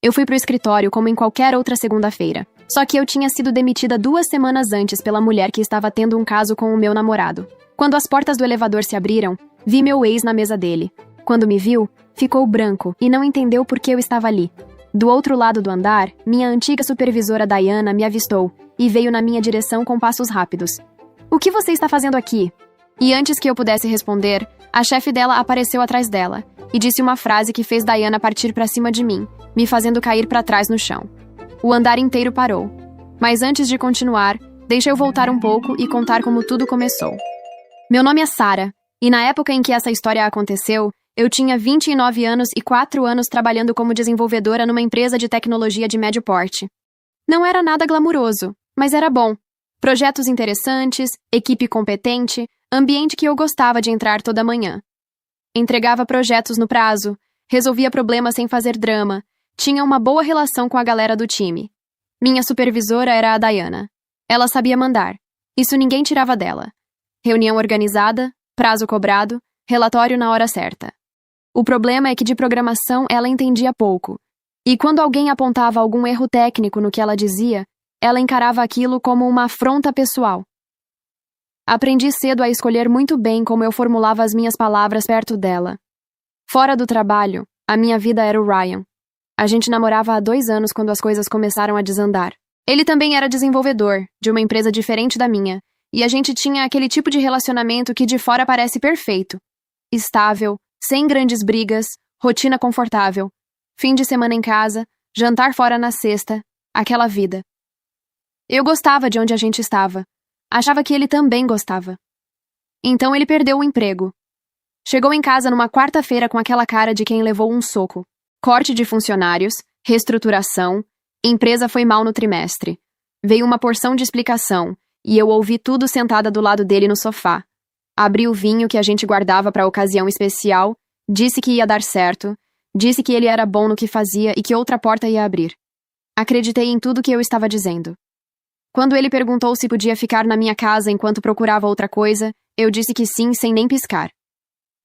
Eu fui pro escritório como em qualquer outra segunda-feira. Só que eu tinha sido demitida 2 semanas antes pela mulher que estava tendo um caso com o meu namorado. Quando as portas do elevador se abriram, vi meu ex na mesa dele. Quando me viu, ficou branco e não entendeu por que eu estava ali. Do outro lado do andar, minha antiga supervisora Diana me avistou e veio na minha direção com passos rápidos. "O que você está fazendo aqui?" E antes que eu pudesse responder, a chefe dela apareceu atrás dela e disse uma frase que fez Diana partir para cima de mim, me fazendo cair para trás no chão. O andar inteiro parou. Mas antes de continuar, deixa eu voltar um pouco e contar como tudo começou. Meu nome é Sarah, e na época em que essa história aconteceu, eu tinha 29 anos e 4 anos trabalhando como desenvolvedora numa empresa de tecnologia de médio porte. Não era nada glamuroso, mas era bom. Projetos interessantes, equipe competente, ambiente que eu gostava de entrar toda manhã. Entregava projetos no prazo, resolvia problemas sem fazer drama, tinha uma boa relação com a galera do time. Minha supervisora era a Diana. Ela sabia mandar. Isso ninguém tirava dela. Reunião organizada, prazo cobrado, relatório na hora certa. O problema é que de programação ela entendia pouco. E quando alguém apontava algum erro técnico no que ela dizia, ela encarava aquilo como uma afronta pessoal. Aprendi cedo a escolher muito bem como eu formulava as minhas palavras perto dela. Fora do trabalho, a minha vida era o Ryan. A gente namorava há 2 anos quando as coisas começaram a desandar. Ele também era desenvolvedor, de uma empresa diferente da minha, e a gente tinha aquele tipo de relacionamento que de fora parece perfeito. Estável, sem grandes brigas, rotina confortável, fim de semana em casa, jantar fora na sexta, aquela vida. Eu gostava de onde a gente estava. Achava que ele também gostava. Então ele perdeu o emprego. Chegou em casa numa quarta-feira com aquela cara de quem levou um soco. Corte de funcionários, reestruturação, empresa foi mal no trimestre. Veio uma porção de explicação, e eu ouvi tudo sentada do lado dele no sofá. Abri o vinho que a gente guardava para a ocasião especial, disse que ia dar certo, disse que ele era bom no que fazia e que outra porta ia abrir. Acreditei em tudo que eu estava dizendo. Quando ele perguntou se podia ficar na minha casa enquanto procurava outra coisa, eu disse que sim sem nem piscar.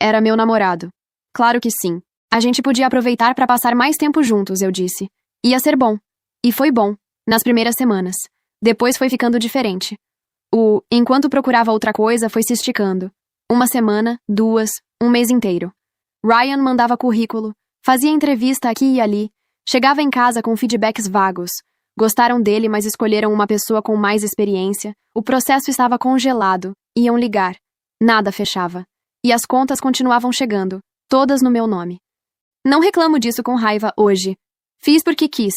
Era meu namorado. Claro que sim. A gente podia aproveitar para passar mais tempo juntos, eu disse. Ia ser bom. E foi bom, nas primeiras semanas. Depois foi ficando diferente. Enquanto procurava outra coisa, foi se esticando. 1 semana, 2, 1 mês inteiro. Ryan mandava currículo, fazia entrevista aqui e ali, chegava em casa com feedbacks vagos. Gostaram dele, mas escolheram uma pessoa com mais experiência. O processo estava congelado. Iam ligar. Nada fechava. E as contas continuavam chegando, todas no meu nome. Não reclamo disso com raiva hoje. Fiz porque quis.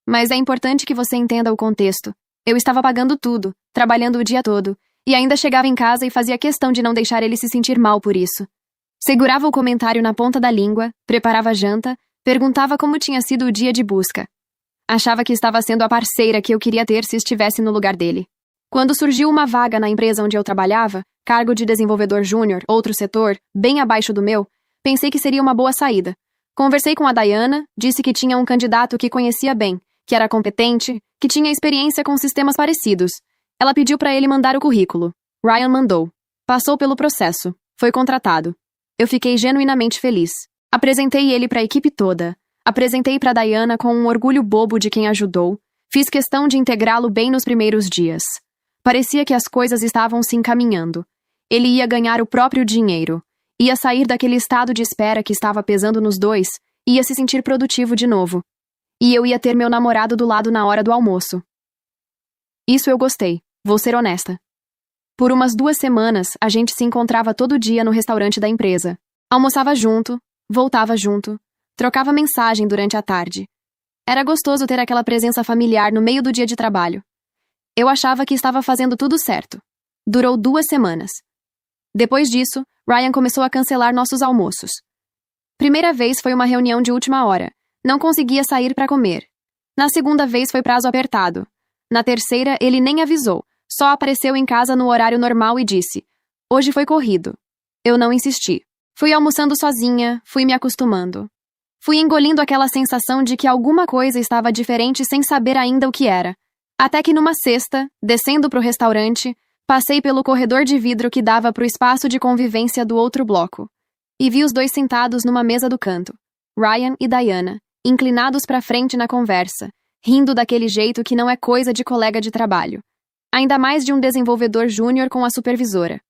Mas é importante que você entenda o contexto. Eu estava pagando tudo, trabalhando o dia todo, e ainda chegava em casa e fazia questão de não deixar ele se sentir mal por isso. Segurava o comentário na ponta da língua, preparava janta, perguntava como tinha sido o dia de busca. Achava que estava sendo a parceira que eu queria ter se estivesse no lugar dele. Quando surgiu uma vaga na empresa onde eu trabalhava, cargo de desenvolvedor júnior, outro setor, bem abaixo do meu, pensei que seria uma boa saída. Conversei com a Diana, disse que tinha um candidato que conhecia bem, que era competente, que tinha experiência com sistemas parecidos. Ela pediu para ele mandar o currículo. Ryan mandou. Passou pelo processo. Foi contratado. Eu fiquei genuinamente feliz. Apresentei ele para a equipe toda. Apresentei para Diana com um orgulho bobo de quem ajudou. Fiz questão de integrá-lo bem nos primeiros dias. Parecia que as coisas estavam se encaminhando. Ele ia ganhar o próprio dinheiro. Ia sair daquele estado de espera que estava pesando nos dois, ia se sentir produtivo de novo. E eu ia ter meu namorado do lado na hora do almoço. Isso eu gostei, vou ser honesta. Por umas 2 semanas, a gente se encontrava todo dia no restaurante da empresa. Almoçava junto, voltava junto, trocava mensagem durante a tarde. Era gostoso ter aquela presença familiar no meio do dia de trabalho. Eu achava que estava fazendo tudo certo. Durou 2 semanas. Depois disso, Ryan começou a cancelar nossos almoços. Primeira vez foi uma reunião de última hora. Não conseguia sair para comer. Na segunda vez foi prazo apertado. Na terceira, ele nem avisou. Só apareceu em casa no horário normal e disse: "Hoje foi corrido." Eu não insisti. Fui almoçando sozinha, fui me acostumando. Fui engolindo aquela sensação de que alguma coisa estava diferente sem saber ainda o que era. Até que numa sexta, descendo pro restaurante, passei pelo corredor de vidro que dava pro espaço de convivência do outro bloco. E vi os dois sentados numa mesa do canto, Ryan e Diana, inclinados para frente na conversa, rindo daquele jeito que não é coisa de colega de trabalho. Ainda mais de um desenvolvedor júnior com a supervisora.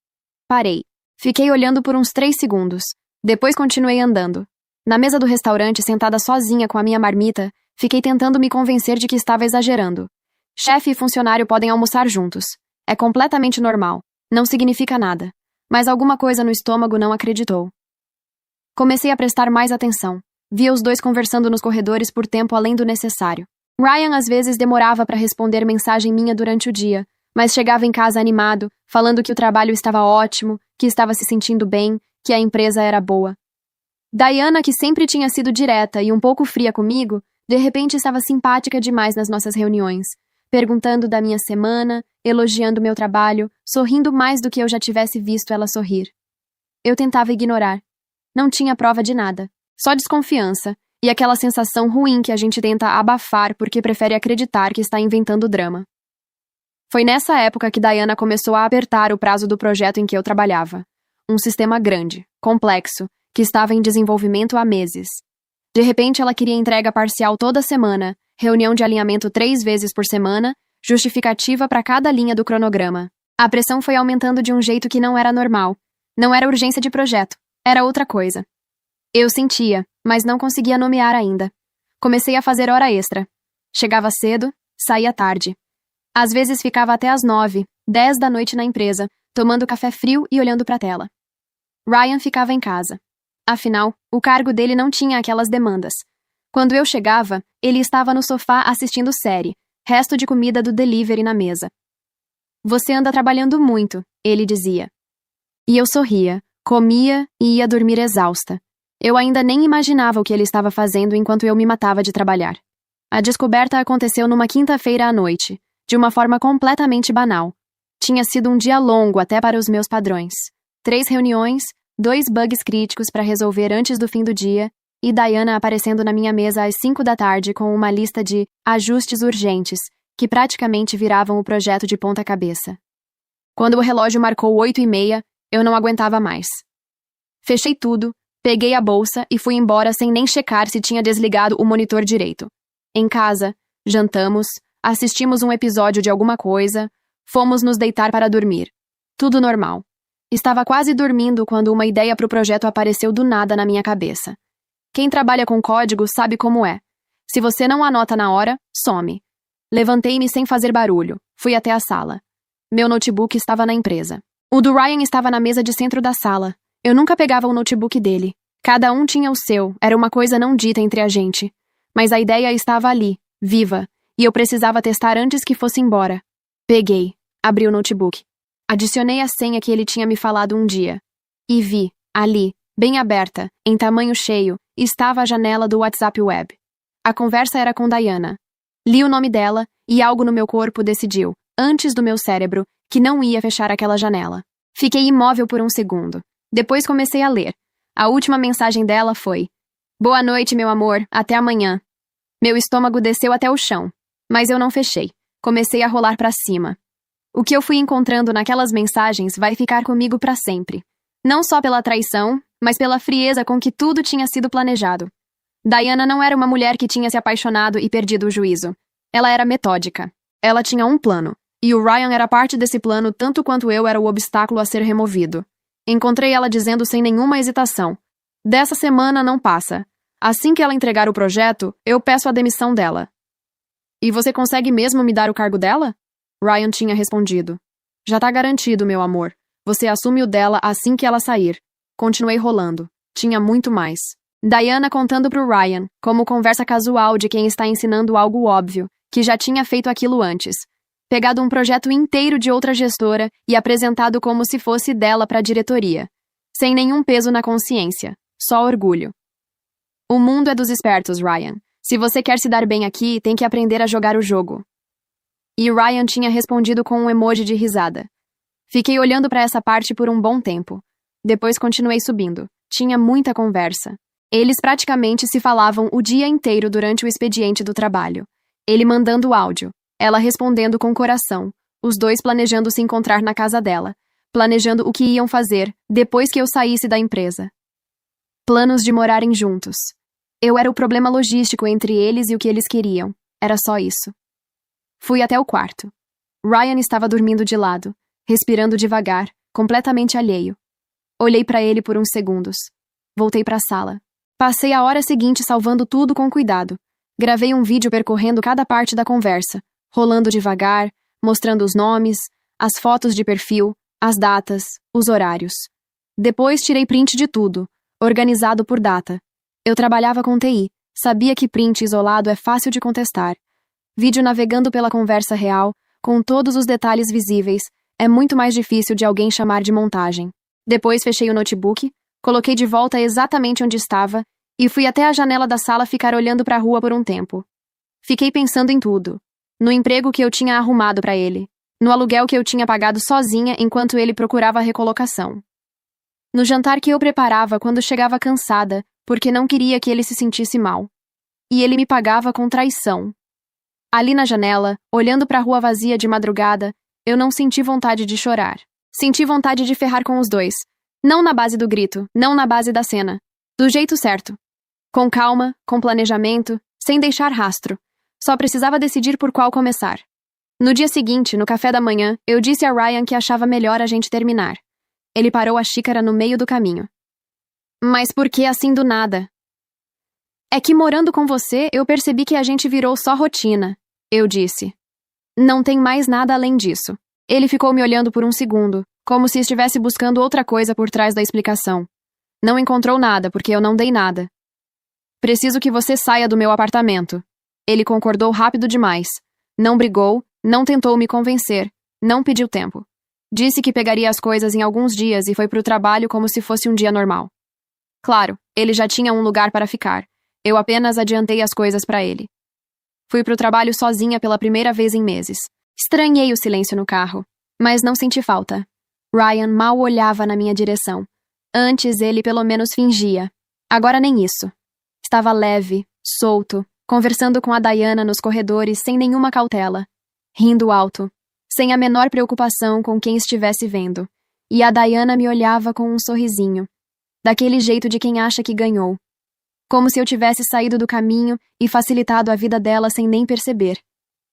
Parei. Fiquei olhando por uns 3 segundos. Depois continuei andando. Na mesa do restaurante, sentada sozinha com a minha marmita, fiquei tentando me convencer de que estava exagerando. Chefe e funcionário podem almoçar juntos. É completamente normal. Não significa nada. Mas alguma coisa no estômago não acreditou. Comecei a prestar mais atenção. Via os dois conversando nos corredores por tempo além do necessário. Ryan às vezes demorava para responder mensagem minha durante o dia, mas chegava em casa animado, falando que o trabalho estava ótimo, que estava se sentindo bem, que a empresa era boa. Diana, que sempre tinha sido direta e um pouco fria comigo, de repente estava simpática demais nas nossas reuniões, perguntando da minha semana, elogiando meu trabalho, sorrindo mais do que eu já tivesse visto ela sorrir. Eu tentava ignorar. Não tinha prova de nada, só desconfiança e aquela sensação ruim que a gente tenta abafar porque prefere acreditar que está inventando drama. Foi nessa época que Diana começou a apertar o prazo do projeto em que eu trabalhava. Um sistema grande, complexo, que estava em desenvolvimento há meses. De repente, ela queria entrega parcial toda semana, reunião de alinhamento 3 vezes por semana, justificativa para cada linha do cronograma. A pressão foi aumentando de um jeito que não era normal. Não era urgência de projeto, era outra coisa. Eu sentia, mas não conseguia nomear ainda. Comecei a fazer hora extra. Chegava cedo, saía tarde. Às vezes ficava até às 9, 10 da noite na empresa, tomando café frio e olhando para a tela. Ryan ficava em casa. Afinal, o cargo dele não tinha aquelas demandas. Quando eu chegava, ele estava no sofá assistindo série, resto de comida do delivery na mesa. Você anda trabalhando muito, ele dizia. E eu sorria, comia e ia dormir exausta. Eu ainda nem imaginava o que ele estava fazendo enquanto eu me matava de trabalhar. A descoberta aconteceu numa quinta-feira à noite, de uma forma completamente banal. Tinha sido um dia longo até para os meus padrões. 3 reuniões, 2 bugs críticos para resolver antes do fim do dia, e Diana aparecendo na minha mesa às 5 da tarde com uma lista de ajustes urgentes, que praticamente viravam o projeto de ponta cabeça. Quando o relógio marcou 8h30, eu não aguentava mais. Fechei tudo, peguei a bolsa e fui embora sem nem checar se tinha desligado o monitor direito. Em casa, jantamos, assistimos um episódio de alguma coisa, fomos nos deitar para dormir. Tudo normal. Estava quase dormindo quando uma ideia para o projeto apareceu do nada na minha cabeça. Quem trabalha com código sabe como é. Se você não anota na hora, some. Levantei-me sem fazer barulho. Fui até a sala. Meu notebook estava na empresa. O do Ryan estava na mesa de centro da sala. Eu nunca pegava o notebook dele. Cada um tinha o seu, era uma coisa não dita entre a gente. Mas a ideia estava ali, viva, e eu precisava testar antes que fosse embora. Peguei, abri o notebook. Adicionei a senha que ele tinha me falado um dia. E vi, ali, bem aberta, em tamanho cheio, estava a janela do WhatsApp Web. A conversa era com Diana. Li o nome dela e algo no meu corpo decidiu, antes do meu cérebro, que não ia fechar aquela janela. Fiquei imóvel por um segundo. Depois comecei a ler. A última mensagem dela foi: "Boa noite, meu amor, até amanhã." Meu estômago desceu até o chão, mas eu não fechei. Comecei a rolar para cima. O que eu fui encontrando naquelas mensagens vai ficar comigo para sempre. Não só pela traição, mas pela frieza com que tudo tinha sido planejado. Diana não era uma mulher que tinha se apaixonado e perdido o juízo. Ela era metódica. Ela tinha um plano, e o Ryan era parte desse plano tanto quanto eu era o obstáculo a ser removido. Encontrei ela dizendo sem nenhuma hesitação: "Dessa semana não passa. Assim que ela entregar o projeto, eu peço a demissão dela." "E você consegue mesmo me dar o cargo dela?" Ryan tinha respondido. "Já tá garantido, meu amor. Você assume o dela assim que ela sair." Continuei rolando. Tinha muito mais. Diana contando pro Ryan, como conversa casual de quem está ensinando algo óbvio, que já tinha feito aquilo antes. Pegado um projeto inteiro de outra gestora e apresentado como se fosse dela para a diretoria. Sem nenhum peso na consciência. Só orgulho. "O mundo é dos espertos, Ryan. Se você quer se dar bem aqui, tem que aprender a jogar o jogo." E Ryan tinha respondido com um emoji de risada. Fiquei olhando para essa parte por um bom tempo. Depois continuei subindo. Tinha muita conversa. Eles praticamente se falavam o dia inteiro durante o expediente do trabalho. Ele mandando áudio, ela respondendo com coração, os dois planejando se encontrar na casa dela, planejando o que iam fazer depois que eu saísse da empresa. Planos de morarem juntos. Eu era o problema logístico entre eles e o que eles queriam. Era só isso. Fui até o quarto. Ryan estava dormindo de lado, respirando devagar, completamente alheio. Olhei para ele por uns segundos. Voltei para a sala. Passei a hora seguinte salvando tudo com cuidado. Gravei um vídeo percorrendo cada parte da conversa, rolando devagar, mostrando os nomes, as fotos de perfil, as datas, os horários. Depois tirei print de tudo, organizado por data. Eu trabalhava com TI, sabia que print isolado é fácil de contestar. Vídeo navegando pela conversa real, com todos os detalhes visíveis, é muito mais difícil de alguém chamar de montagem. Depois fechei o notebook, coloquei de volta exatamente onde estava e fui até a janela da sala ficar olhando para a rua por um tempo. Fiquei pensando em tudo. No emprego que eu tinha arrumado para ele, no aluguel que eu tinha pagado sozinha enquanto ele procurava recolocação. No jantar que eu preparava quando chegava cansada, porque não queria que ele se sentisse mal. E ele me pagava com traição. Ali na janela, olhando para a rua vazia de madrugada, eu não senti vontade de chorar. Senti vontade de ferrar com os dois. Não na base do grito, não na base da cena. Do jeito certo. Com calma, com planejamento, sem deixar rastro. Só precisava decidir por qual começar. No dia seguinte, no café da manhã, eu disse a Ryan que achava melhor a gente terminar. Ele parou a xícara no meio do caminho. Mas por que assim do nada? É que morando com você, eu percebi que a gente virou só rotina, eu disse. Não tem mais nada além disso. Ele ficou me olhando por um segundo, como se estivesse buscando outra coisa por trás da explicação. Não encontrou nada, porque eu não dei nada. Preciso que você saia do meu apartamento. Ele concordou rápido demais. Não brigou, não tentou me convencer, não pediu tempo. Disse que pegaria as coisas em alguns dias e foi pro trabalho como se fosse um dia normal. Claro, ele já tinha um lugar para ficar. Eu apenas adiantei as coisas para ele. Fui pro trabalho sozinha pela primeira vez em meses. Estranhei o silêncio no carro, mas não senti falta. Ryan mal olhava na minha direção. Antes ele pelo menos fingia. Agora nem isso. Estava leve, solto, conversando com a Diana nos corredores sem nenhuma cautela. Rindo alto, sem a menor preocupação com quem estivesse vendo. E a Diana me olhava com um sorrisinho. Daquele jeito de quem acha que ganhou. Como se eu tivesse saído do caminho e facilitado a vida dela sem nem perceber.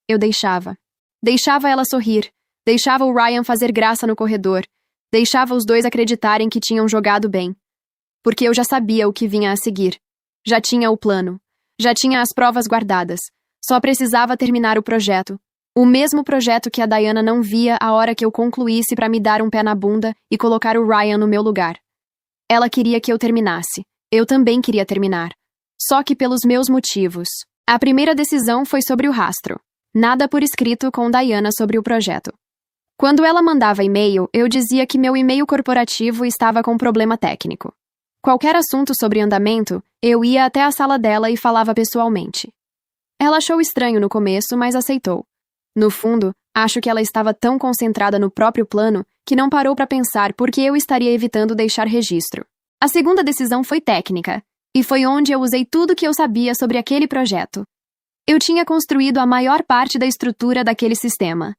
Eu deixava. Deixava ela sorrir. Deixava o Ryan fazer graça no corredor. Deixava os dois acreditarem que tinham jogado bem. Porque eu já sabia o que vinha a seguir. Já tinha o plano. Já tinha as provas guardadas. Só precisava terminar o projeto. O mesmo projeto que a Diana não via a hora que eu concluísse para me dar um pé na bunda e colocar o Ryan no meu lugar. Ela queria que eu terminasse. Eu também queria terminar. Só que pelos meus motivos. A primeira decisão foi sobre o rastro. Nada por escrito com Diana sobre o projeto. Quando ela mandava e-mail, eu dizia que meu e-mail corporativo estava com problema técnico. Qualquer assunto sobre andamento, eu ia até a sala dela e falava pessoalmente. Ela achou estranho no começo, mas aceitou. No fundo, acho que ela estava tão concentrada no próprio plano que não parou para pensar por que eu estaria evitando deixar registro. A segunda decisão foi técnica, e foi onde eu usei tudo que eu sabia sobre aquele projeto. Eu tinha construído a maior parte da estrutura daquele sistema.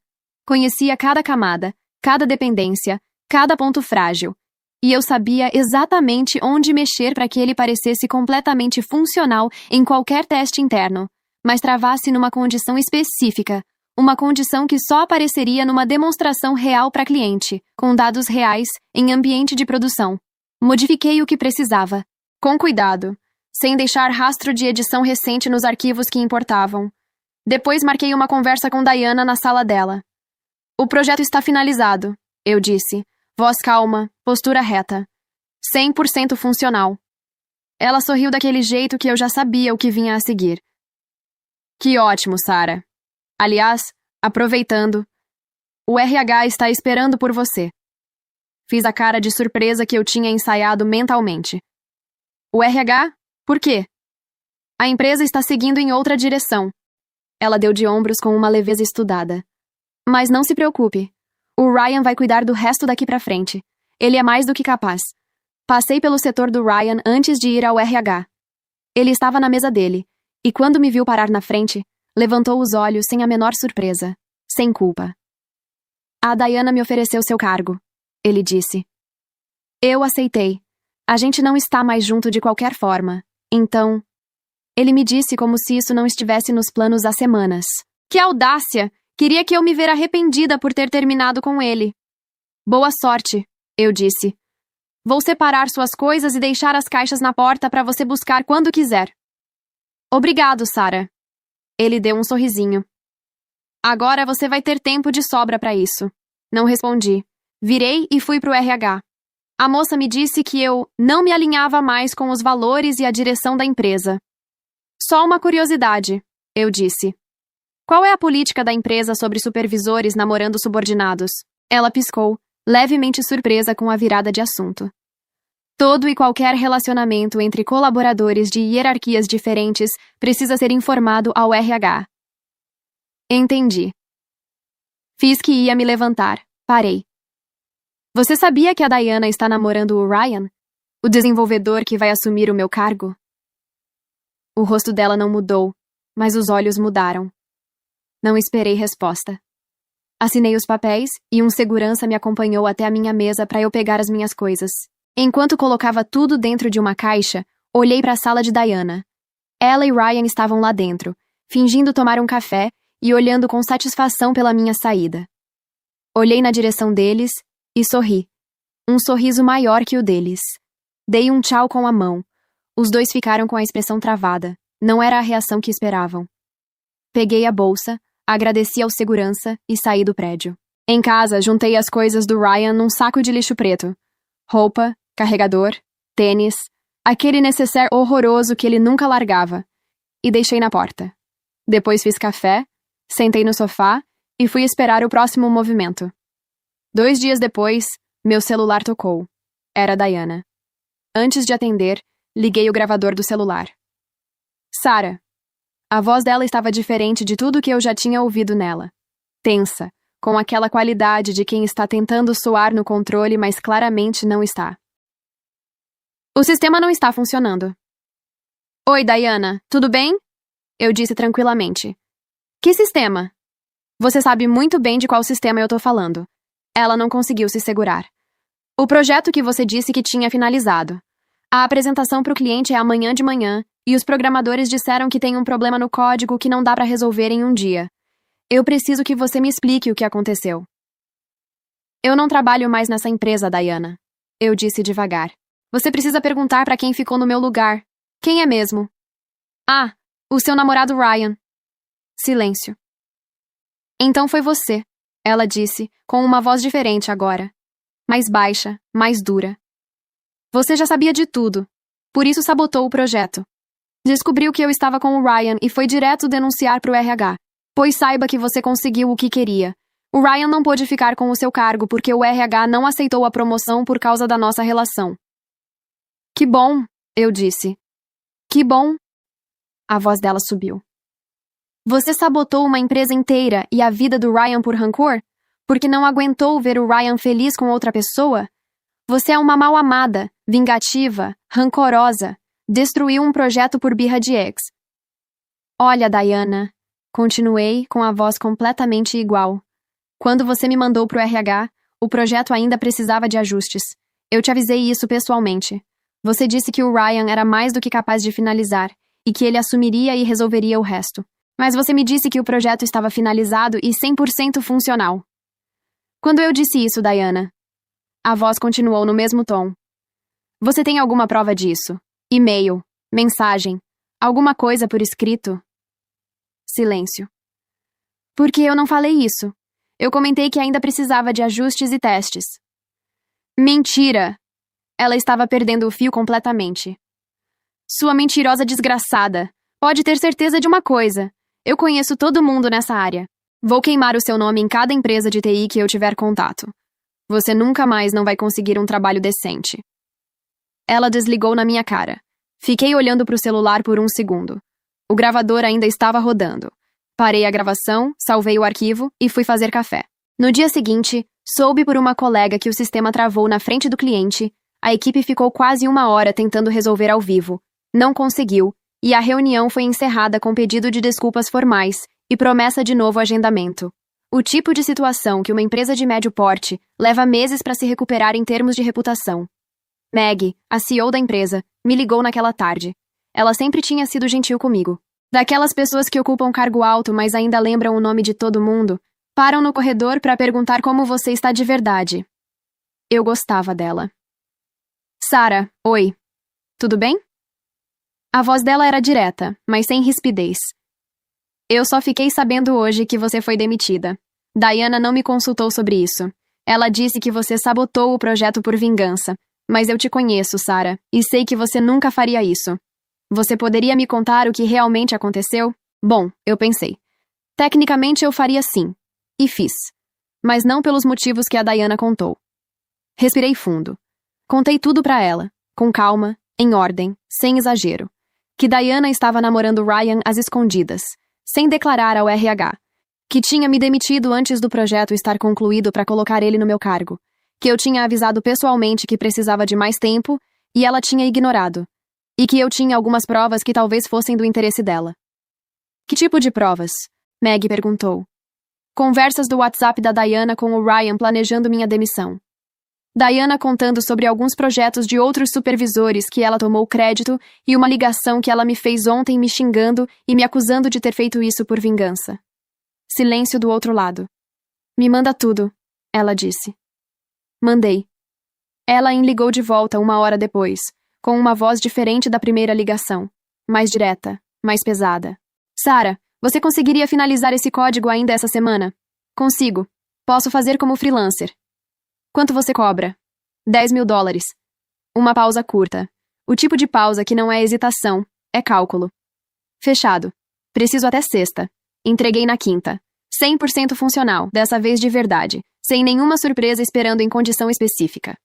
Conhecia cada camada, cada dependência, cada ponto frágil, e eu sabia exatamente onde mexer para que ele parecesse completamente funcional em qualquer teste interno, mas travasse numa condição específica, uma condição que só apareceria numa demonstração real para cliente, com dados reais, em ambiente de produção. Modifiquei o que precisava, com cuidado, sem deixar rastro de edição recente nos arquivos que importavam. Depois marquei uma conversa com Diana na sala dela. O projeto está finalizado, eu disse, voz calma, postura reta. 100% funcional. Ela sorriu daquele jeito que eu já sabia o que vinha a seguir. Que ótimo, Sarah. Aliás, aproveitando, o RH está esperando por você. Fiz a cara de surpresa que eu tinha ensaiado mentalmente. O RH? Por quê? A empresa está seguindo em outra direção. Ela deu de ombros com uma leveza estudada. Mas não se preocupe. O Ryan vai cuidar do resto daqui pra frente. Ele é mais do que capaz. Passei pelo setor do Ryan antes de ir ao RH. Ele estava na mesa dele, e quando me viu parar na frente, levantou os olhos sem a menor surpresa, sem culpa. A Diana me ofereceu seu cargo, ele disse. Eu aceitei. A gente não está mais junto de qualquer forma, então... Ele me disse como se isso não estivesse nos planos há semanas. Que audácia! Queria que eu me ver arrependida por ter terminado com ele. Boa sorte, eu disse. Vou separar suas coisas e deixar as caixas na porta para você buscar quando quiser. Obrigado, Sarah. Ele deu um sorrisinho. Agora você vai ter tempo de sobra para isso. Não respondi. Virei e fui pro RH. A moça me disse que eu não me alinhava mais com os valores e a direção da empresa. Só uma curiosidade, eu disse. Qual é a política da empresa sobre supervisores namorando subordinados? Ela piscou, levemente surpresa com a virada de assunto. Todo e qualquer relacionamento entre colaboradores de hierarquias diferentes precisa ser informado ao RH. Entendi. Fiz que ia me levantar. Parei. Você sabia que a Diana está namorando o Ryan? O desenvolvedor que vai assumir o meu cargo? O rosto dela não mudou, mas os olhos mudaram. Não esperei resposta. Assinei os papéis e um segurança me acompanhou até a minha mesa para eu pegar as minhas coisas. Enquanto colocava tudo dentro de uma caixa, olhei para a sala de Diana. Ela e Ryan estavam lá dentro, fingindo tomar um café e olhando com satisfação pela minha saída. Olhei na direção deles e sorri. Um sorriso maior que o deles. Dei um tchau com a mão. Os dois ficaram com a expressão travada. Não era a reação que esperavam. Peguei a bolsa, agradeci ao segurança e saí do prédio. Em casa, juntei as coisas do Ryan num saco de lixo preto. Roupa, carregador, tênis, aquele necessaire horroroso que ele nunca largava. E deixei na porta. Depois fiz café, sentei no sofá e fui esperar o próximo movimento. 2 dias depois, meu celular tocou. Era a Diana. Antes de atender, liguei o gravador do celular. Sarah. A voz dela estava diferente de tudo que eu já tinha ouvido nela. Tensa, com aquela qualidade de quem está tentando soar no controle, mas claramente não está. O sistema não está funcionando. Oi, Diana, tudo bem? Eu disse tranquilamente. Que sistema? Você sabe muito bem de qual sistema eu tô falando. Ela não conseguiu se segurar. O projeto que você disse que tinha finalizado. A apresentação para o cliente é amanhã de manhã e os programadores disseram que tem um problema no código que não dá para resolver em um dia. Eu preciso que você me explique o que aconteceu. Eu não trabalho mais nessa empresa, Diana. Eu disse devagar. Você precisa perguntar para quem ficou no meu lugar. Quem é mesmo? Ah, o seu namorado Ryan. Silêncio. Então foi você, ela disse, com uma voz diferente agora. Mais baixa, mais dura. Você já sabia de tudo. Por isso sabotou o projeto. Descobriu que eu estava com o Ryan e foi direto denunciar pro RH. Pois saiba que você conseguiu o que queria. O Ryan não pôde ficar com o seu cargo porque o RH não aceitou a promoção por causa da nossa relação. Que bom, eu disse. Que bom. A voz dela subiu. Você sabotou uma empresa inteira e a vida do Ryan por rancor? Porque não aguentou ver o Ryan feliz com outra pessoa? Você é uma mal-amada, vingativa, rancorosa. Destruiu um projeto por birra de ex. Olha, Diana, continuei com a voz completamente igual. Quando você me mandou pro RH, o projeto ainda precisava de ajustes. Eu te avisei isso pessoalmente. Você disse que o Ryan era mais do que capaz de finalizar e que ele assumiria e resolveria o resto. Mas você me disse que o projeto estava finalizado e 100% funcional. Quando eu disse isso, Diana? A voz continuou no mesmo tom. Você tem alguma prova disso? E-mail, mensagem, alguma coisa por escrito? Silêncio. Por que eu não falei isso? Eu comentei que ainda precisava de ajustes e testes. Mentira! Ela estava perdendo o fio completamente. Sua mentirosa desgraçada. Pode ter certeza de uma coisa. Eu conheço todo mundo nessa área. Vou queimar o seu nome em cada empresa de TI que eu tiver contato. Você nunca mais não vai conseguir um trabalho decente. Ela desligou na minha cara. Fiquei olhando para o celular por 1 segundo. O gravador ainda estava rodando. Parei a gravação, salvei o arquivo e fui fazer café. No dia seguinte, soube por uma colega que o sistema travou na frente do cliente. A equipe ficou quase 1 hora tentando resolver ao vivo. Não conseguiu, e a reunião foi encerrada com pedido de desculpas formais e promessa de novo agendamento. O tipo de situação que uma empresa de médio porte leva meses para se recuperar em termos de reputação. Maggie, a CEO da empresa, me ligou naquela tarde. ela sempre tinha sido gentil comigo. Daquelas pessoas que ocupam cargo alto, mas ainda lembram o nome de todo mundo, param no corredor para perguntar como você está de verdade. Eu gostava dela. Sarah, oi. Tudo bem? A voz dela era direta, mas sem rispidez. Eu só fiquei sabendo hoje que você foi demitida. Diana não me consultou sobre isso. Ela disse que você sabotou o projeto por vingança. Mas eu te conheço, Sarah, e sei que você nunca faria isso. Você poderia me contar o que realmente aconteceu? Bom, eu pensei. Tecnicamente eu faria sim. E fiz. Mas não pelos motivos que a Diana contou. Respirei fundo. Contei tudo pra ela, com calma, em ordem, sem exagero. Que Diana estava namorando Ryan às escondidas, sem declarar ao RH. Que tinha me demitido antes do projeto estar concluído para colocar ele no meu cargo. Que eu tinha avisado pessoalmente que precisava de mais tempo e ela tinha ignorado. E que eu tinha algumas provas que talvez fossem do interesse dela. Que tipo de provas? Maggie perguntou. Conversas do WhatsApp da Diana com o Ryan planejando minha demissão. Diana contando sobre alguns projetos de outros supervisores que ela tomou crédito e uma ligação que ela me fez ontem me xingando e me acusando de ter feito isso por vingança. Silêncio do outro lado. Me manda tudo, ela disse. Mandei. Ela ligou de volta 1 hora depois, com uma voz diferente da primeira ligação. Mais direta, mais pesada. Sarah, você conseguiria finalizar esse código ainda essa semana? Consigo. Posso fazer como freelancer. Quanto você cobra? $10.000. Uma pausa curta. O tipo de pausa que não é hesitação, é cálculo. Fechado. Preciso até sexta. Entreguei na quinta. 100% funcional, dessa vez de verdade, sem nenhuma surpresa esperando em condição específica.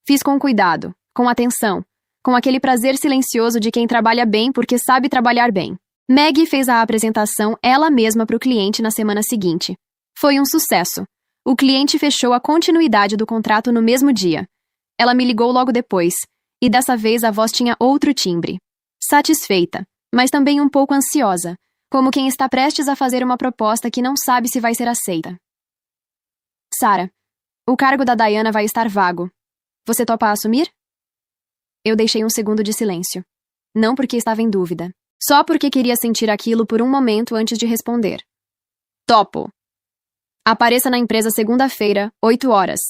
Fiz com cuidado, com atenção, com aquele prazer silencioso de quem trabalha bem porque sabe trabalhar bem. Maggie fez a apresentação ela mesma para o cliente na semana seguinte. Foi um sucesso. O cliente fechou a continuidade do contrato no mesmo dia. Ela me ligou logo depois, e dessa vez a voz tinha outro timbre. Satisfeita, mas também um pouco ansiosa, como quem está prestes a fazer uma proposta que não sabe se vai ser aceita. Sarah, o cargo da Diana vai estar vago. Você topa assumir? Eu deixei um segundo de silêncio. Não porque estava em dúvida. Só porque queria sentir aquilo por um momento antes de responder. Topo. Apareça na empresa segunda-feira, 8 horas.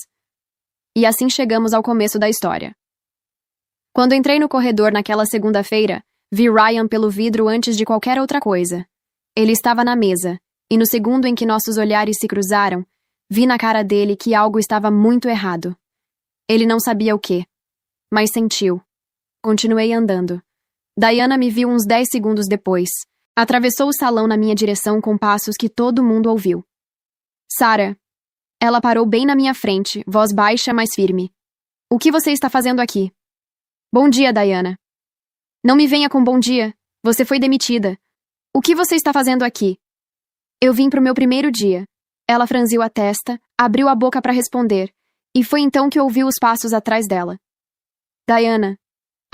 E assim chegamos ao começo da história. Quando entrei no corredor naquela segunda-feira, vi Ryan pelo vidro antes de qualquer outra coisa. Ele estava na mesa, e no segundo em que nossos olhares se cruzaram, vi na cara dele que algo estava muito errado. Ele não sabia o quê, mas sentiu. Continuei andando. Diana me viu uns 10 segundos depois. Atravessou o salão na minha direção com passos que todo mundo ouviu. Sarah. Ela parou bem na minha frente, voz baixa, mas firme. O que você está fazendo aqui? Bom dia, Diana. Não me venha com bom dia. Você foi demitida. O que você está fazendo aqui? Eu vim pro meu primeiro dia. Ela franziu a testa, abriu a boca para responder, e foi então que ouviu os passos atrás dela. Diana.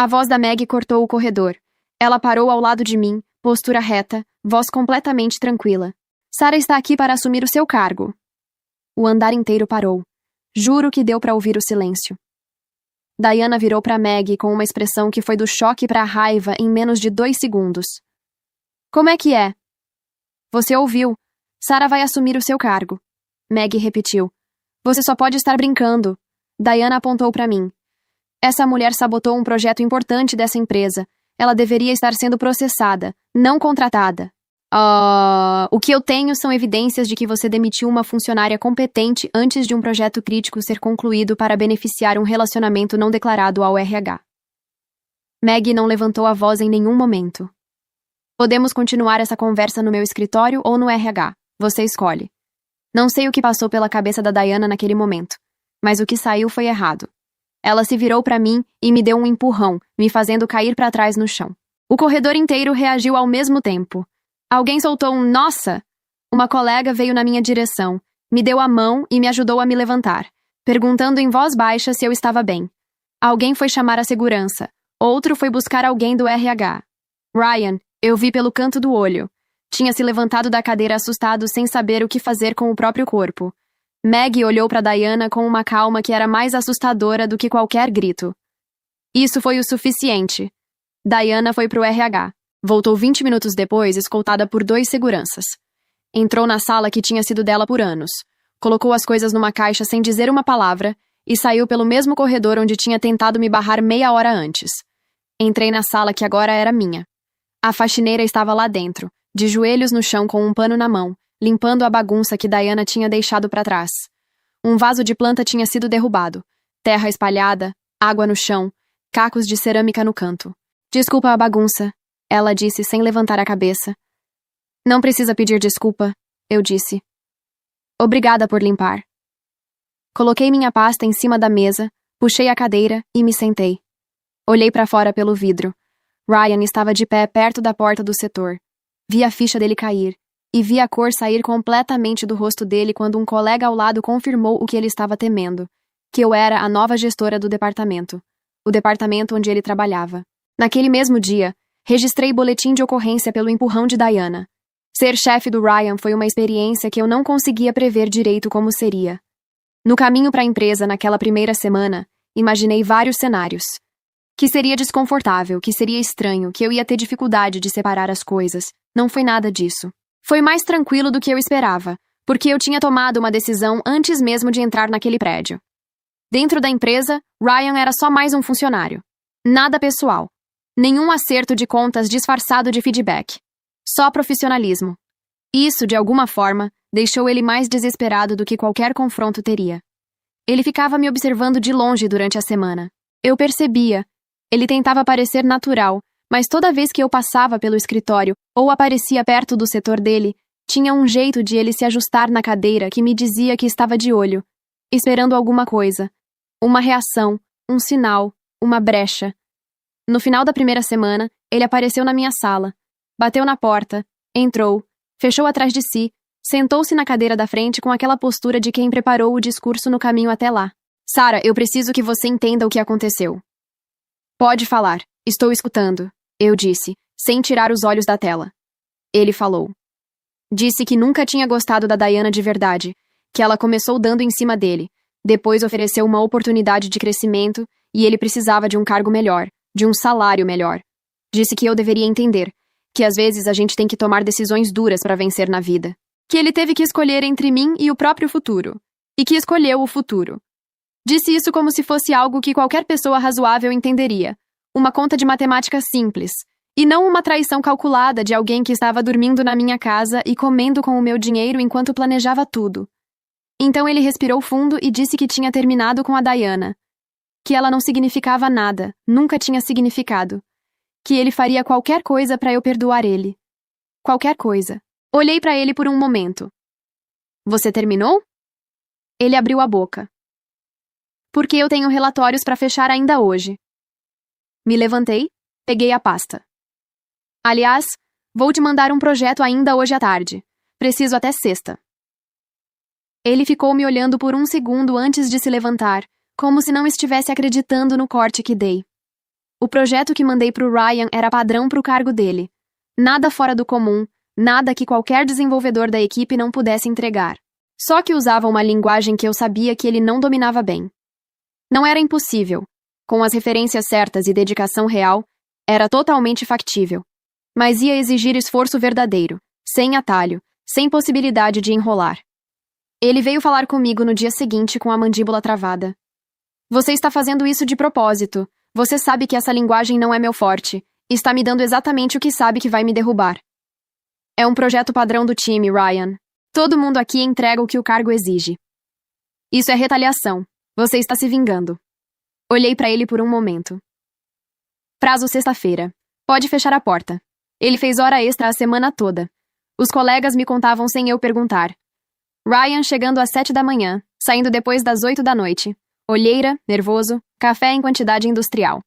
A voz da Maggie cortou o corredor. Ela parou ao lado de mim, postura reta, voz completamente tranquila. Sarah está aqui para assumir o seu cargo. O andar inteiro parou. Juro que deu para ouvir o silêncio. Diana virou para Maggie com uma expressão que foi do choque para a raiva em menos de 2 segundos. Como é que é? Você ouviu. Sarah vai assumir o seu cargo. Maggie repetiu. Você só pode estar brincando. Diana apontou para mim. Essa mulher sabotou um projeto importante dessa empresa. Ela deveria estar sendo processada, não contratada. O que eu tenho são evidências de que você demitiu uma funcionária competente antes de um projeto crítico ser concluído para beneficiar um relacionamento não declarado ao RH. Maggie não levantou a voz em nenhum momento. Podemos continuar essa conversa no meu escritório ou no RH. Você escolhe. Não sei o que passou pela cabeça da Diana naquele momento, mas o que saiu foi errado. Ela se virou para mim e me deu um empurrão, me fazendo cair para trás no chão. O corredor inteiro reagiu ao mesmo tempo. Alguém soltou um "nossa". Uma colega veio na minha direção, me deu a mão e me ajudou a me levantar, perguntando em voz baixa se eu estava bem. Alguém foi chamar a segurança. Outro foi buscar alguém do RH. Ryan, eu vi pelo canto do olho. Tinha se levantado da cadeira assustado sem saber o que fazer com o próprio corpo. Maggie olhou para Diana com uma calma que era mais assustadora do que qualquer grito. Isso foi o suficiente. Diana foi pro RH. Voltou 20 minutos depois, escoltada por 2 seguranças. Entrou na sala que tinha sido dela por anos. Colocou as coisas numa caixa sem dizer uma palavra e saiu pelo mesmo corredor onde tinha tentado me barrar meia hora antes. Entrei na sala que agora era minha. A faxineira estava lá dentro, de joelhos no chão com um pano na mão, limpando a bagunça que Diana tinha deixado para trás. Um vaso de planta tinha sido derrubado, terra espalhada, água no chão, cacos de cerâmica no canto. Desculpa a bagunça, ela disse sem levantar a cabeça. Não precisa pedir desculpa, eu disse. Obrigada por limpar. Coloquei minha pasta em cima da mesa, puxei a cadeira e me sentei. Olhei para fora pelo vidro. Ryan estava de pé perto da porta do setor. Vi a ficha dele cair, e vi a cor sair completamente do rosto dele quando um colega ao lado confirmou o que ele estava temendo, que eu era a nova gestora do departamento, o departamento onde ele trabalhava. Naquele mesmo dia, registrei boletim de ocorrência pelo empurrão de Diana. Ser chefe do Ryan foi uma experiência que eu não conseguia prever direito como seria. No caminho para a empresa naquela primeira semana, imaginei vários cenários. Que seria desconfortável, que seria estranho, que eu ia ter dificuldade de separar as coisas. Não foi nada disso. Foi mais tranquilo do que eu esperava, porque eu tinha tomado uma decisão antes mesmo de entrar naquele prédio. Dentro da empresa, Ryan era só mais um funcionário. Nada pessoal. Nenhum acerto de contas disfarçado de feedback. Só profissionalismo. Isso, de alguma forma, deixou ele mais desesperado do que qualquer confronto teria. Ele ficava me observando de longe durante a semana. Eu percebia. Ele tentava parecer natural, mas toda vez que eu passava pelo escritório ou aparecia perto do setor dele, tinha um jeito de ele se ajustar na cadeira que me dizia que estava de olho, esperando alguma coisa. Uma reação, um sinal, uma brecha. No final da primeira semana, ele apareceu na minha sala. Bateu na porta, entrou, fechou atrás de si, sentou-se na cadeira da frente com aquela postura de quem preparou o discurso no caminho até lá. Sarah, eu preciso que você entenda o que aconteceu. Pode falar, estou escutando, eu disse, sem tirar os olhos da tela. Ele falou. Disse que nunca tinha gostado da Diana de verdade, que ela começou dando em cima dele, depois ofereceu uma oportunidade de crescimento e ele precisava de um cargo melhor, de um salário melhor. Disse que eu deveria entender, que às vezes a gente tem que tomar decisões duras para vencer na vida. Que ele teve que escolher entre mim e o próprio futuro, e que escolheu o futuro. Disse isso como se fosse algo que qualquer pessoa razoável entenderia, uma conta de matemática simples, e não uma traição calculada de alguém que estava dormindo na minha casa e comendo com o meu dinheiro enquanto planejava tudo. Então ele respirou fundo e disse que tinha terminado com a Diana, que ela não significava nada, nunca tinha significado, que ele faria qualquer coisa para eu perdoar ele. Qualquer coisa. Olhei para ele por um momento. Você terminou? Ele abriu a boca. Porque eu tenho relatórios para fechar ainda hoje. Me levantei, peguei a pasta. Aliás, vou te mandar um projeto ainda hoje à tarde. Preciso até sexta. Ele ficou me olhando por um segundo antes de se levantar, como se não estivesse acreditando no corte que dei. O projeto que mandei pro Ryan era padrão pro cargo dele. Nada fora do comum, nada que qualquer desenvolvedor da equipe não pudesse entregar. Só que usava uma linguagem que eu sabia que ele não dominava bem. Não era impossível. Com as referências certas e dedicação real, era totalmente factível. Mas ia exigir esforço verdadeiro, sem atalho, sem possibilidade de enrolar. Ele veio falar comigo no dia seguinte com a mandíbula travada. Você está fazendo isso de propósito. Você sabe que essa linguagem não é meu forte. E está me dando exatamente o que sabe que vai me derrubar. É um projeto padrão do time, Ryan. Todo mundo aqui entrega o que o cargo exige. Isso é retaliação. Você está se vingando. Olhei para ele por um momento. Prazo sexta-feira. Pode fechar a porta. Ele fez hora extra a semana toda. Os colegas me contavam sem eu perguntar. Ryan chegando às 7 da manhã, saindo depois das 8 da noite. Olheira, nervoso, café em quantidade industrial.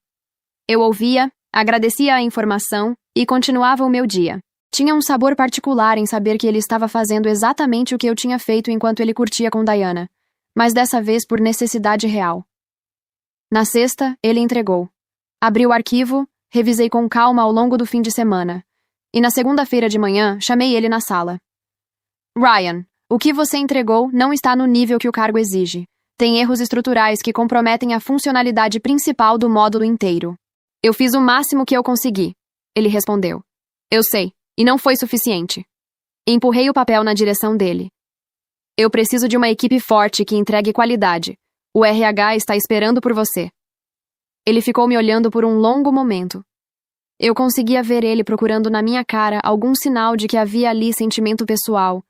Eu ouvia, agradecia a informação e continuava o meu dia. Tinha um sabor particular em saber que ele estava fazendo exatamente o que eu tinha feito enquanto ele curtia com Diana, mas dessa vez por necessidade real. Na sexta, ele entregou. Abri o arquivo, revisei com calma ao longo do fim de semana. E na segunda-feira de manhã, chamei ele na sala. Ryan, o que você entregou não está no nível que o cargo exige. Tem erros estruturais que comprometem a funcionalidade principal do módulo inteiro. Eu fiz o máximo que eu consegui, ele respondeu. Eu sei, e não foi suficiente. Empurrei o papel na direção dele. Eu preciso de uma equipe forte que entregue qualidade. O RH está esperando por você. Ele ficou me olhando por um longo momento. Eu conseguia ver ele procurando na minha cara algum sinal de que havia ali sentimento pessoal,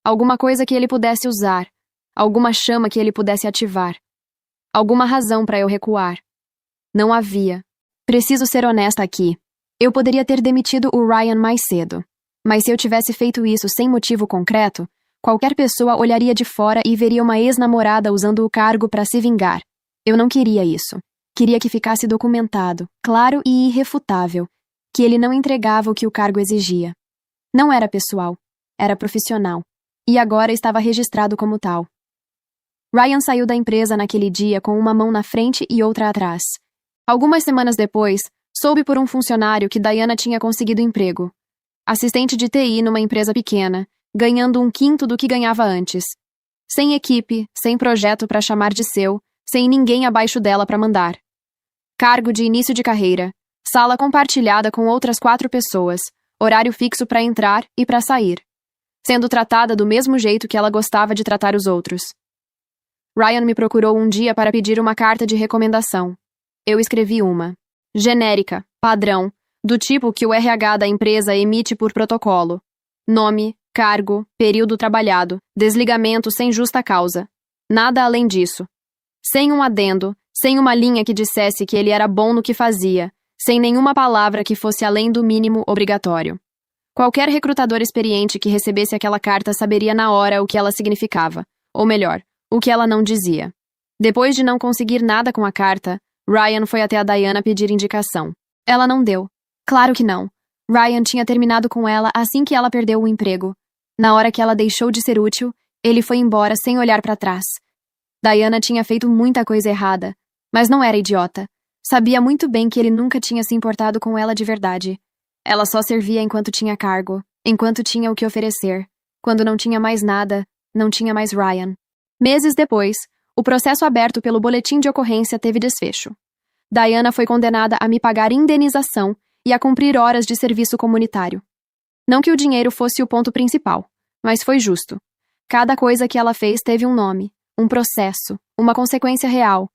alguma coisa que ele pudesse usar, alguma chama que ele pudesse ativar, alguma razão para eu recuar. Não havia. Preciso ser honesta aqui. Eu poderia ter demitido o Ryan mais cedo, mas se eu tivesse feito isso sem motivo concreto, qualquer pessoa olharia de fora e veria uma ex-namorada usando o cargo para se vingar. Eu não queria isso. Queria que ficasse documentado, claro e irrefutável, que ele não entregava o que o cargo exigia. Não era pessoal, era profissional, e agora estava registrado como tal. Ryan saiu da empresa naquele dia com uma mão na frente e outra atrás. Algumas semanas depois, soube por um funcionário que Diana tinha conseguido emprego. Assistente de TI numa empresa pequena, ganhando 1/5 do que ganhava antes. Sem equipe, sem projeto para chamar de seu, sem ninguém abaixo dela para mandar. Cargo de início de carreira, sala compartilhada com outras 4 pessoas, horário fixo para entrar e para sair. Sendo tratada do mesmo jeito que ela gostava de tratar os outros. Ryan me procurou um dia para pedir uma carta de recomendação. Eu escrevi uma. Genérica, padrão, do tipo que o RH da empresa emite por protocolo. Nome, cargo, período trabalhado, desligamento sem justa causa. Nada além disso. Sem um adendo, sem uma linha que dissesse que ele era bom no que fazia, sem nenhuma palavra que fosse além do mínimo obrigatório. Qualquer recrutador experiente que recebesse aquela carta saberia na hora o que ela significava, ou melhor, o que ela não dizia. Depois de não conseguir nada com a carta, Ryan foi até a Diana pedir indicação. Ela não deu. Claro que não. Ryan tinha terminado com ela assim que ela perdeu o emprego. Na hora que ela deixou de ser útil, ele foi embora sem olhar para trás. Diana tinha feito muita coisa errada, mas não era idiota. Sabia muito bem que ele nunca tinha se importado com ela de verdade. Ela só servia enquanto tinha cargo, enquanto tinha o que oferecer. Quando não tinha mais nada, não tinha mais Ryan. Meses depois, o processo aberto pelo boletim de ocorrência teve desfecho. Diana foi condenada a me pagar indenização e a cumprir horas de serviço comunitário. Não que o dinheiro fosse o ponto principal, mas foi justo. Cada coisa que ela fez teve um nome, um processo, uma consequência real.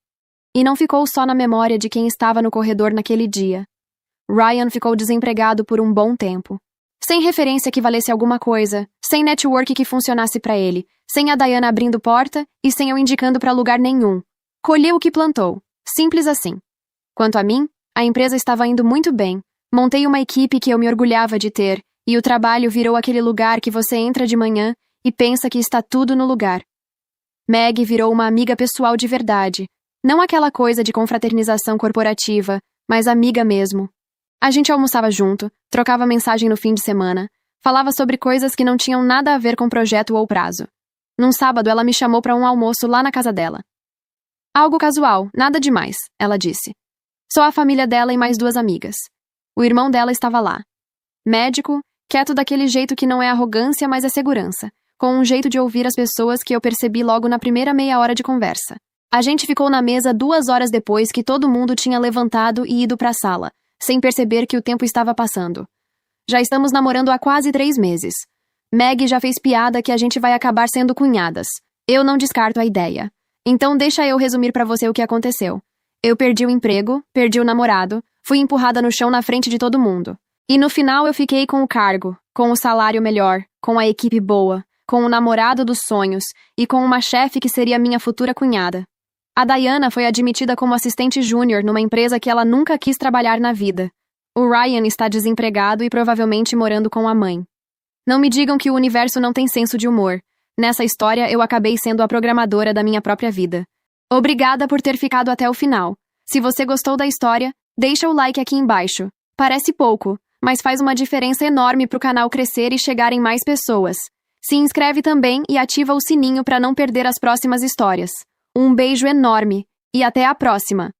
E não ficou só na memória de quem estava no corredor naquele dia. Ryan ficou desempregado por um bom tempo. Sem referência que valesse alguma coisa, sem network que funcionasse para ele, sem a Diana abrindo porta e sem eu indicando para lugar nenhum. Colheu o que plantou. Simples assim. Quanto a mim, a empresa estava indo muito bem. Montei uma equipe que eu me orgulhava de ter, e o trabalho virou aquele lugar que você entra de manhã e pensa que está tudo no lugar. Meg virou uma amiga pessoal de verdade. Não aquela coisa de confraternização corporativa, mas amiga mesmo. A gente almoçava junto, trocava mensagem no fim de semana, falava sobre coisas que não tinham nada a ver com projeto ou prazo. Num sábado, ela me chamou para um almoço lá na casa dela. Algo casual, nada demais, ela disse. Só a família dela e mais 2 amigas. O irmão dela estava lá. Médico, quieto daquele jeito que não é arrogância, mas é segurança, com um jeito de ouvir as pessoas que eu percebi logo na primeira meia hora de conversa. A gente ficou na mesa 2 horas depois que todo mundo tinha levantado e ido para a sala, sem perceber que o tempo estava passando. Já estamos namorando há quase 3 meses. Meg já fez piada que a gente vai acabar sendo cunhadas. Eu não descarto a ideia. Então deixa eu resumir para você o que aconteceu. Eu perdi o emprego, perdi o namorado, fui empurrada no chão na frente de todo mundo. E no final eu fiquei com o cargo, com o salário melhor, com a equipe boa, com o namorado dos sonhos e com uma chefe que seria minha futura cunhada. A Diana foi admitida como assistente júnior numa empresa que ela nunca quis trabalhar na vida. O Ryan está desempregado e provavelmente morando com a mãe. Não me digam que o universo não tem senso de humor. Nessa história, eu acabei sendo a programadora da minha própria vida. Obrigada por ter ficado até o final. Se você gostou da história, deixa o like aqui embaixo. Parece pouco, mas faz uma diferença enorme para o canal crescer e chegar em mais pessoas. Se inscreve também e ativa o sininho para não perder as próximas histórias. Um beijo enorme e até a próxima!